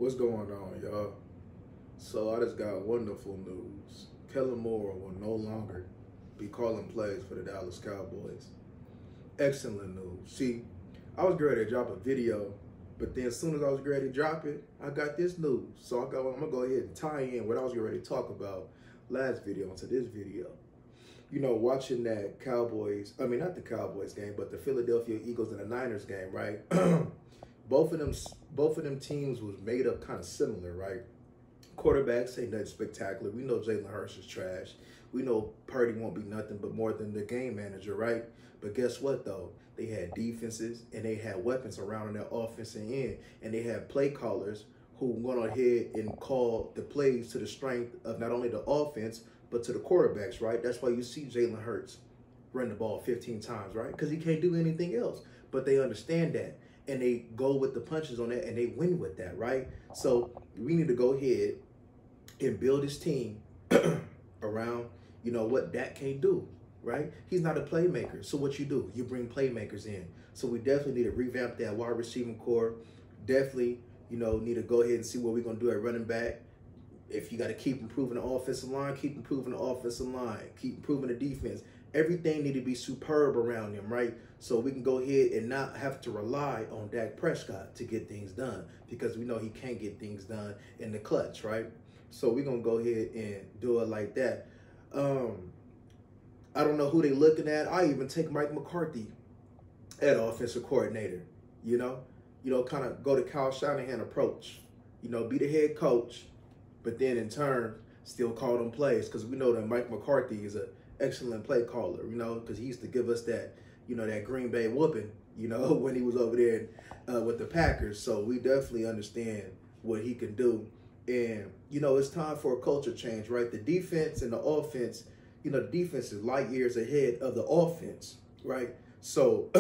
What's going on, y'all? So I just got wonderful news. Kellen Moore will no longer be calling plays for the Dallas Cowboys. Excellent news. See, I was ready to drop a video, but then as soon as I was ready to drop it, I got this news. So I'm gonna go ahead and tie in what I was ready to talk about last video into this video. You know, watching that not the Cowboys game, but the Philadelphia Eagles and the Niners game, right? both of them teams was made up kind of similar, right? Quarterbacks ain't nothing spectacular. We know Jalen Hurts is trash. We know Purdy won't be nothing but more than the game manager, right? But guess what, though? They had defenses and they had weapons around on their offensive end, and they had play callers who went ahead and called the plays to the strength of not only the offense, but to the quarterbacks, right? That's why you see Jalen Hurts run the ball 15 times, right? Because he can't do anything else. But they understand that, and they go with the punches on that, and they win with that, right? So we need to go ahead and build this team around, you know, what Dak can't do, right? He's not a playmaker. So what you do? You bring playmakers in. So we definitely need to revamp that wide receiving core. Definitely, you know, need to go ahead and see what we're going to do at running back. If you got to keep improving the offensive line, keep improving the offensive line, keep improving the defense. Everything need to be superb around him, right? So we can go ahead and not have to rely on Dak Prescott to get things done, because we know he can't get things done in the clutch, right? So we're going to go ahead and do it like that. I don't know who they looking at. I even take Mike McCarthy at offensive coordinator, you know, kind of go to Kyle Shanahan approach, you know, be the head coach, but then in turn still call them plays, because we know that Mike McCarthy is an excellent play caller, you know, because he used to give us that, you know, that Green Bay whooping, you know, when he was over there with the Packers. So we definitely understand what he can do. And, you know, it's time for a culture change, right? The defense and the offense, you know, the defense is light years ahead of the offense, right? So,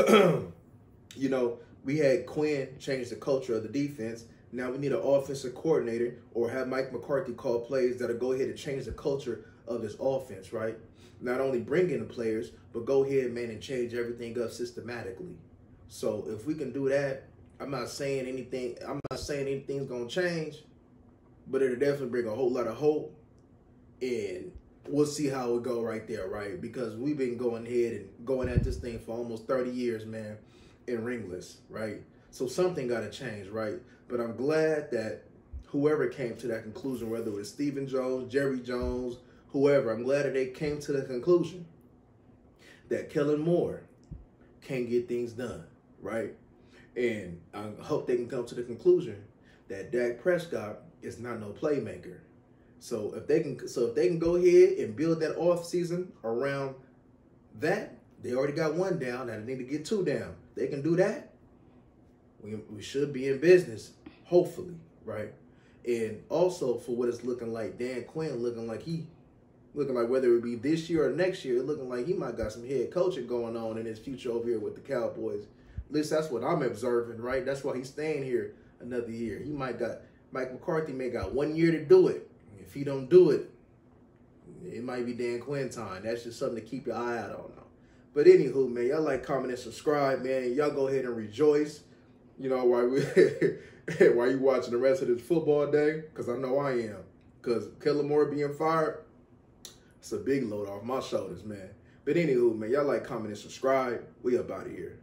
you know, we had Quinn change the culture of the defense. Now we need an offensive coordinator, or have Mike McCarthy call plays that'll go ahead and change the culture of this offense, right? Not only bring in the players, but go ahead, man, and change everything up systematically. So if we can do that, I'm not saying anything's going to change, but it'll definitely bring a whole lot of hope, and we'll see how it go right there, right? Because we've been going ahead and going at this thing for almost 30 years, man, in ringless, right? So something got to change, right? But I'm glad that whoever came to that conclusion, whether it was Stephen Jones, Jerry Jones, whoever, I'm glad that they came to the conclusion that Kellen Moore can't get things done, right? And I hope they can come to the conclusion that Dak Prescott is not no playmaker. So if they can go ahead and build that off season around that, they already got one down, and they need to get two down. They can do that. We should be in business, hopefully, right? And also for what it's looking like, Dan Quinn looking like whether it be this year or next year, looking like he might got some head coaching going on in his future over here with the Cowboys. At least that's what I'm observing, right? That's why he's staying here another year. Mike McCarthy may got 1 year to do it. If he don't do it, it might be Dan Quinn time. That's just something to keep your eye out on. But anywho, man, y'all like, comment, and subscribe, man. Y'all go ahead and rejoice, you know, while you watching the rest of this football day, because I know I am. Because Kellen Moore being fired, it's a big load off my shoulders, man. But anywho, man, y'all like, comment, and subscribe. We up out of here.